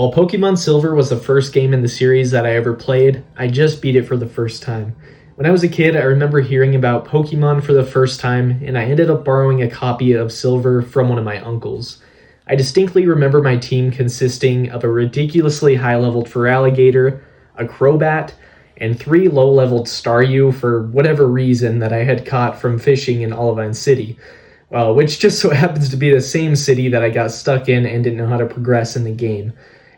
While Pokémon Silver was the first game in the series that I ever played, I just beat it for the first time. When I was a kid, I remember hearing about Pokemon for the first time, and I ended up borrowing a copy of Silver from one of my uncles. I distinctly remember my team consisting of a ridiculously high-leveled Feraligatr, a Crobat, and 3 low-leveled Staryu for whatever reason that I had caught from fishing in Olivine City. Well, which just so happens to be the same city that I got stuck in and didn't know how to progress in the game.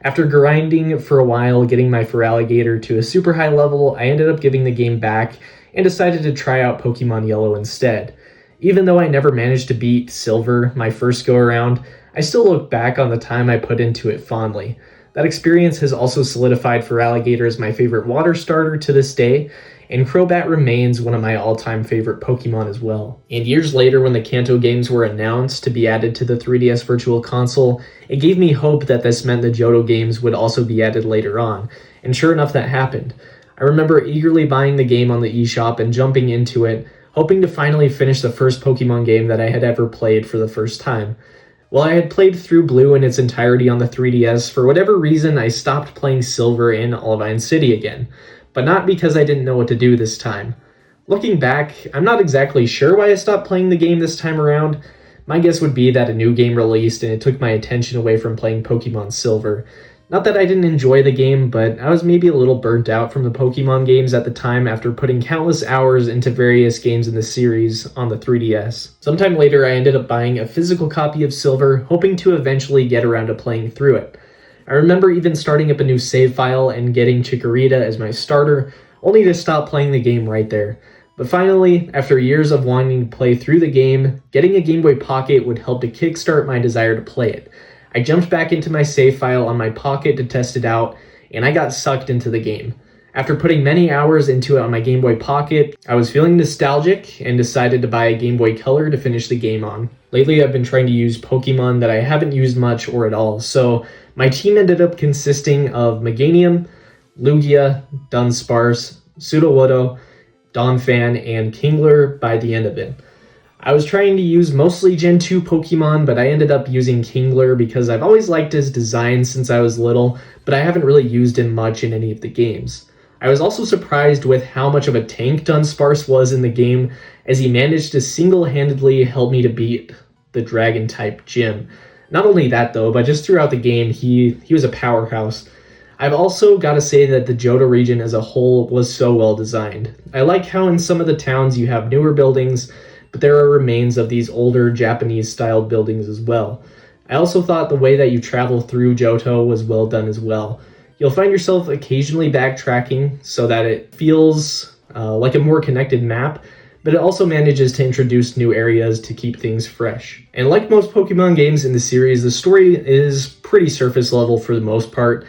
After grinding for a while, getting my Feraligatr to a super high level, I ended up giving the game back and decided to try out Pokemon Yellow instead. Even though I never managed to beat Silver my first go around, I still look back on the time I put into it fondly. That experience has also solidified Feraligatr as my favorite water starter to this day, and Crobat remains one of my all-time favorite Pokemon as well. And years later, when the Kanto games were announced to be added to the 3DS Virtual Console, it gave me hope that this meant the Johto games would also be added later on, and sure enough that happened. I remember eagerly buying the game on the eShop and jumping into it, hoping to finally finish the first Pokemon game that I had ever played for the first time. While I had played through Blue in its entirety on the 3DS, for whatever reason I stopped playing Silver in Olivine City again. But not because I didn't know what to do this time. Looking back, I'm not exactly sure why I stopped playing the game this time around. My guess would be that a new game released and it took my attention away from playing Pokemon Silver. Not that I didn't enjoy the game, but I was maybe a little burnt out from the Pokemon games at the time after putting countless hours into various games in the series on the 3DS. Sometime later, I ended up buying a physical copy of Silver, hoping to eventually get around to playing through it. I remember even starting up a new save file and getting Chikorita as my starter, only to stop playing the game right there. But finally, after years of wanting to play through the game, getting a Game Boy Pocket would help to kickstart my desire to play it. I jumped back into my save file on my Pocket to test it out, and I got sucked into the game. After putting many hours into it on my Game Boy Pocket, I was feeling nostalgic and decided to buy a Game Boy Color to finish the game on. Lately, I've been trying to use Pokemon that I haven't used much or at all, so my team ended up consisting of Meganium, Lugia, Dunsparce, Sudowoodo, Donphan, and Kingler by the end of it. I was trying to use mostly Gen 2 Pokemon, but I ended up using Kingler because I've always liked his design since I was little, but I haven't really used him much in any of the games. I was also surprised with how much of a tank Dunsparce was in the game, as he managed to single-handedly help me to beat the Dragon-type gym. Not only that though, but just throughout the game, he was a powerhouse. I've also got to say that the Johto region as a whole was so well designed. I like how in some of the towns you have newer buildings, but there are remains of these older Japanese-styled buildings as well. I also thought the way that you travel through Johto was well done as well. You'll find yourself occasionally backtracking so that it feels like a more connected map, but it also manages to introduce new areas to keep things fresh. And like most Pokemon games in the series, the story is pretty surface level for the most part,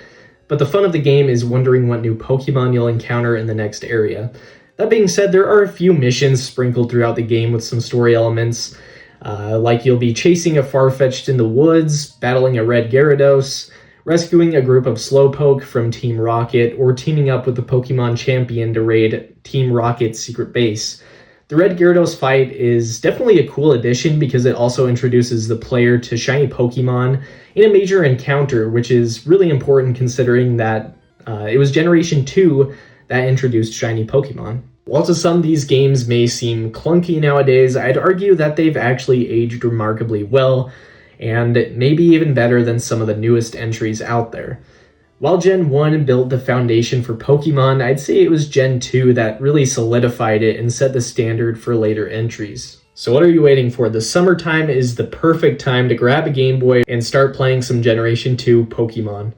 but the fun of the game is wondering what new Pokemon you'll encounter in the next area. That being said, there are a few missions sprinkled throughout the game with some story elements, like you'll be chasing a Farfetch'd in the woods, battling a red Gyarados, rescuing a group of Slowpoke from Team Rocket, or teaming up with the Pokemon Champion to raid Team Rocket's secret base. The Red Gyarados fight is definitely a cool addition because it also introduces the player to shiny Pokemon in a major encounter, which is really important considering that it was Generation 2 that introduced shiny Pokemon. While to some these games may seem clunky nowadays, I'd argue that they've actually aged remarkably well, and maybe even better than some of the newest entries out there. While Gen 1 built the foundation for Pokemon, I'd say it was Gen 2 that really solidified it and set the standard for later entries. So what are you waiting for? The summertime is the perfect time to grab a Game Boy and start playing some Generation 2 Pokemon.